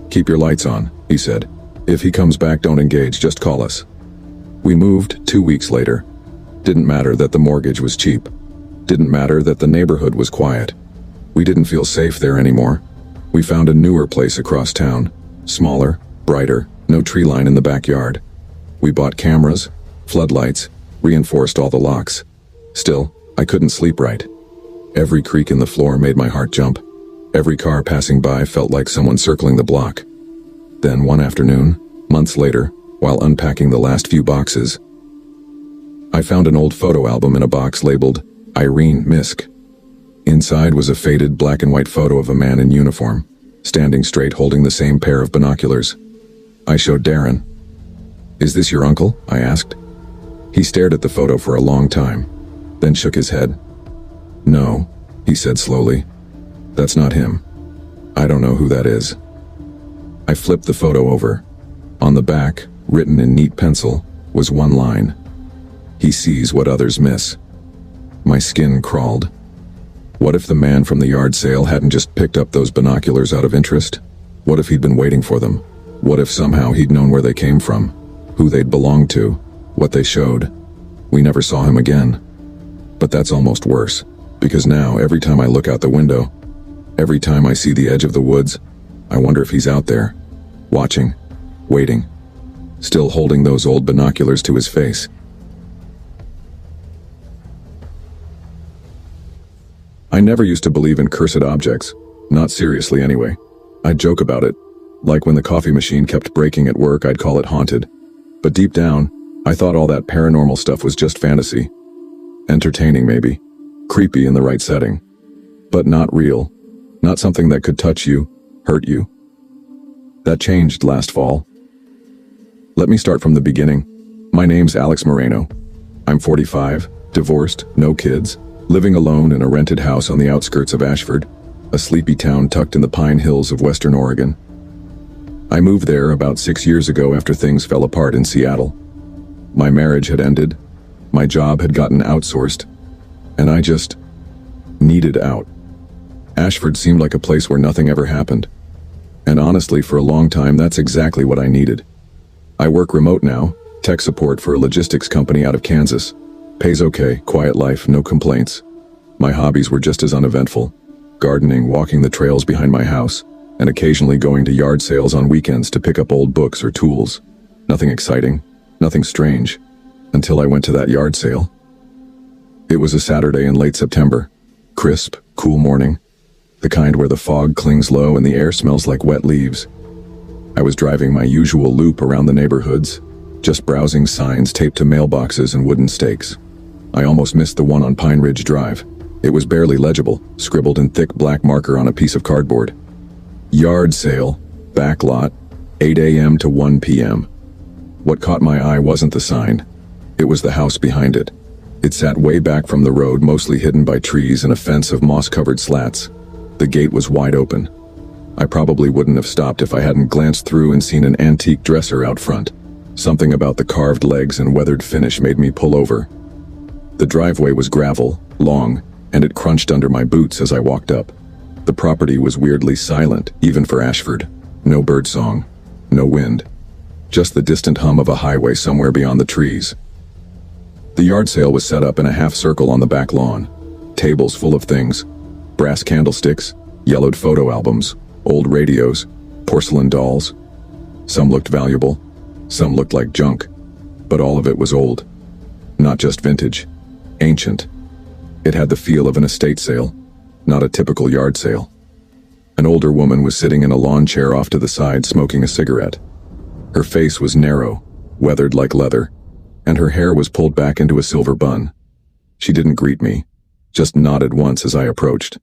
"Keep your lights on," he said. "If he comes back, don't engage, just call us." We moved 2 weeks later. Didn't matter that the mortgage was cheap. Didn't matter that the neighborhood was quiet. We didn't feel safe there anymore. We found a newer place across town. Smaller, brighter, no tree line in the backyard. We bought cameras, floodlights, reinforced all the locks. Still, I couldn't sleep right. Every creak in the floor made my heart jump. Every car passing by felt like someone circling the block. Then one afternoon, months later, while unpacking the last few boxes, I found an old photo album in a box labeled Irene Misk. Inside was a faded black and white photo of a man in uniform, standing straight holding the same pair of binoculars. I showed Darren. "Is this your uncle?" I asked. He stared at the photo for a long time, then shook his head. "No," he said slowly. "That's not him. I don't know who that is." I flipped the photo over. On the back, written in neat pencil, was one line. "He sees what others miss." My skin crawled. What if the man from the yard sale hadn't just picked up those binoculars out of interest? What if he'd been waiting for them? What if somehow he'd known where they came from, who they'd belonged to, what they showed? We never saw him again. But that's almost worse, because now every time I look out the window, every time I see the edge of the woods, I wonder if he's out there, watching, waiting, still holding those old binoculars to his face. I never used to believe in cursed objects, not seriously anyway. I'd joke about it, like when the coffee machine kept breaking at work, I'd call it haunted. But deep down, I thought all that paranormal stuff was just fantasy. Entertaining maybe, creepy in the right setting, but not real, not something that could touch you, hurt you. That changed last fall. Let me start from the beginning. My name's Alex Moreno. I'm 45, divorced, no kids, living alone in a rented house on the outskirts of Ashford, a sleepy town tucked in the Pine Hills of Western Oregon. I moved there about 6 years ago after things fell apart in Seattle. My marriage had ended, my job had gotten outsourced, and I just needed out. Ashford seemed like a place where nothing ever happened. And honestly, for a long time, that's exactly what I needed. I work remote now, tech support for a logistics company out of Kansas. Pays okay, quiet life, no complaints. My hobbies were just as uneventful. Gardening, walking the trails behind my house, and occasionally going to yard sales on weekends to pick up old books or tools. Nothing exciting, nothing strange, until I went to that yard sale. It was a Saturday in late September. Crisp, cool morning. The kind where the fog clings low and the air smells like wet leaves. I was driving my usual loop around the neighborhoods, just browsing signs taped to mailboxes and wooden stakes. I almost missed the one on Pine Ridge Drive. It was barely legible, scribbled in thick black marker on a piece of cardboard. Yard sale, back lot, 8 a.m. to 1 p.m. What caught my eye wasn't the sign. It was the house behind it. It sat way back from the road, mostly hidden by trees and a fence of moss-covered slats. The gate was wide open. I probably wouldn't have stopped if I hadn't glanced through and seen an antique dresser out front. Something about the carved legs and weathered finish made me pull over. The driveway was gravel, long, and it crunched under my boots as I walked up. The property was weirdly silent, even for Ashford. No birdsong, no wind. Just the distant hum of a highway somewhere beyond the trees. The yard sale was set up in a half circle on the back lawn. Tables full of things. Brass candlesticks, yellowed photo albums, old radios, porcelain dolls. Some looked valuable, some looked like junk, but all of it was old. Not just vintage, ancient. It had the feel of an estate sale, not a typical yard sale. An older woman was sitting in a lawn chair off to the side smoking a cigarette. Her face was narrow, weathered like leather, and her hair was pulled back into a silver bun. She didn't greet me, just nodded once as I approached.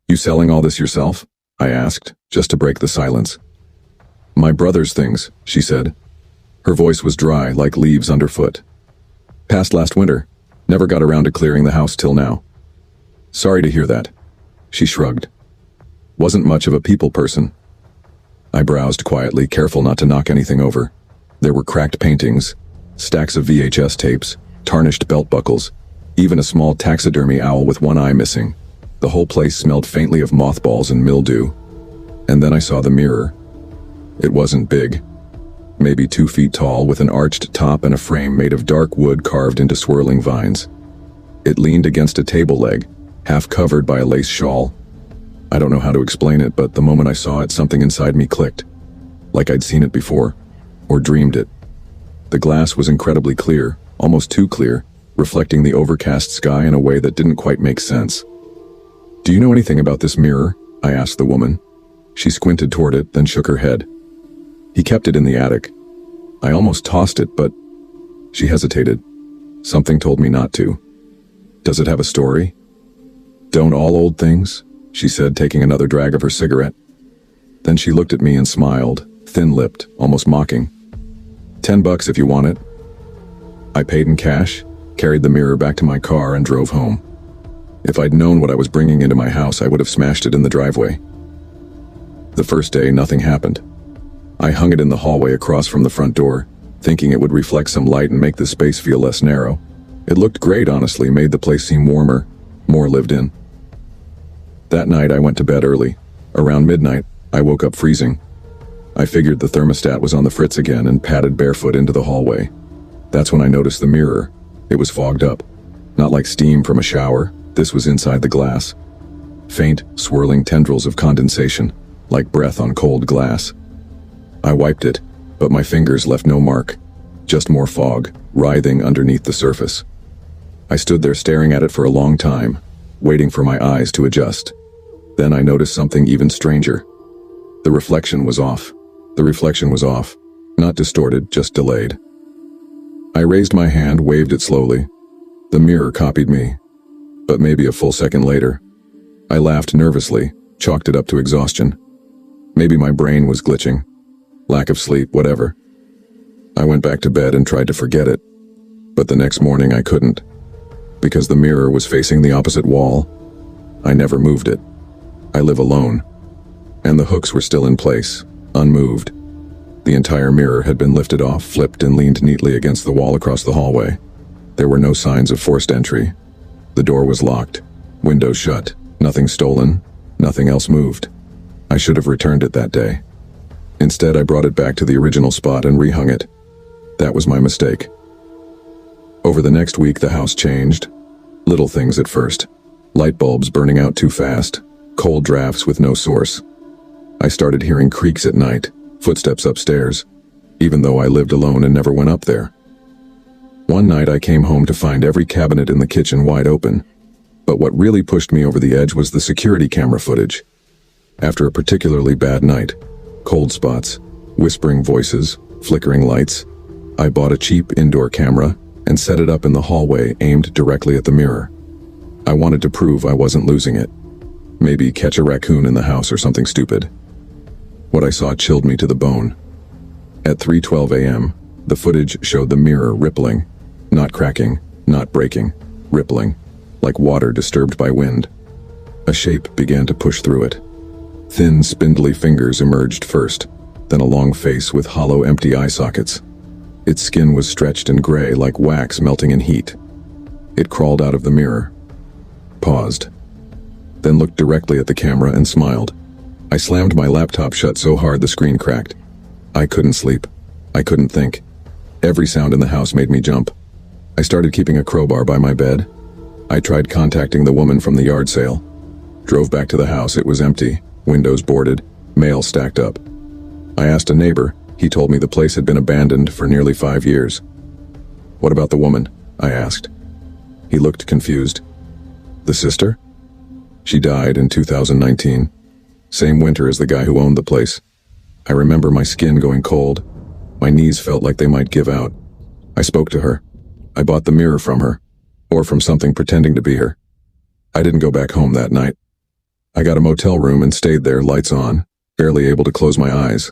"You selling all this yourself?" I asked, just to break the silence. "My brother's things," she said. Her voice was dry, like leaves underfoot. "Passed last winter. Never got around to clearing the house till now." "Sorry to hear that." She shrugged. "Wasn't much of a people person." I browsed quietly, careful not to knock anything over. There were cracked paintings, stacks of VHS tapes, tarnished belt buckles, even a small taxidermy owl with one eye missing. The whole place smelled faintly of mothballs and mildew. And then I saw the mirror. It wasn't big. Maybe 2 feet tall, with an arched top and a frame made of dark wood carved into swirling vines. It leaned against a table leg, half covered by a lace shawl. I don't know how to explain it, but the moment I saw it, something inside me clicked. Like I'd seen it before, or dreamed it. The glass was incredibly clear, almost too clear, reflecting the overcast sky in a way that didn't quite make sense. "Do you know anything about this mirror?" I asked the woman. She squinted toward it, then shook her head. "He kept it in the attic. I almost tossed it, but..." She hesitated. Something told me not to. "Does it have a story?" "Don't all old things?" she said, taking another drag of her cigarette. Then she looked at me and smiled, thin-lipped, almost mocking. $10 if you want it." I paid in cash, carried the mirror back to my car, and drove home. If I'd known what I was bringing into my house, I would have smashed it in the driveway. The first day, nothing happened. I hung it in the hallway across from the front door, thinking it would reflect some light and make the space feel less narrow. It looked great, honestly, made the place seem warmer, more lived in. That night, I went to bed early. Around midnight, I woke up freezing. I figured the thermostat was on the fritz again and padded barefoot into the hallway. That's when I noticed the mirror. It was fogged up. Not like steam from a shower. This was inside the glass. Faint, swirling tendrils of condensation, like breath on cold glass. I wiped it, but my fingers left no mark. Just more fog, writhing underneath the surface. I stood there staring at it for a long time, waiting for my eyes to adjust. Then I noticed something even stranger. The reflection was off. The reflection was off. Not distorted, just delayed. I raised my hand, waved it slowly. The mirror copied me. But maybe a full second later. I laughed nervously, chalked it up to exhaustion. Maybe my brain was glitching. Lack of sleep, whatever. I went back to bed and tried to forget it. But the next morning I couldn't. Because the mirror was facing the opposite wall. I never moved it. I live alone. And the hooks were still in place, unmoved. The entire mirror had been lifted off, flipped, and leaned neatly against the wall across the hallway. There were no signs of forced entry. The door was locked, windows shut, nothing stolen, nothing else moved. I should have returned it that day. Instead, I brought it back to the original spot and rehung it. That was my mistake. Over the next week, the house changed. Little things at first. Light bulbs burning out too fast, cold drafts with no source. I started hearing creaks at night, footsteps upstairs, even though I lived alone and never went up there. One night I came home to find every cabinet in the kitchen wide open. But what really pushed me over the edge was the security camera footage. After a particularly bad night, cold spots, whispering voices, flickering lights, I bought a cheap indoor camera and set it up in the hallway aimed directly at the mirror. I wanted to prove I wasn't losing it. Maybe catch a raccoon in the house or something stupid. What I saw chilled me to the bone. At 3:12 a.m., the footage showed the mirror rippling. Not cracking, not breaking, rippling, like water disturbed by wind. A shape began to push through it. Thin, spindly fingers emerged first, then a long face with hollow, empty eye sockets. Its skin was stretched and gray like wax melting in heat. It crawled out of the mirror, paused, then looked directly at the camera and smiled. I slammed my laptop shut so hard the screen cracked. I couldn't sleep. I couldn't think. Every sound in the house made me jump. I started keeping a crowbar by my bed. I tried contacting the woman from the yard sale. Drove back to the house. It was empty, windows boarded, mail stacked up. I asked a neighbor. He told me the place had been abandoned for nearly 5 years. "What about the woman?" I asked. He looked confused. "The sister? She died in 2019. Same winter as the guy who owned the place. I remember my skin going cold. My knees felt like they might give out. I spoke to her. I bought the mirror from her, or from something pretending to be her. I didn't go back home that night. I got a motel room and stayed there, lights on, barely able to close my eyes.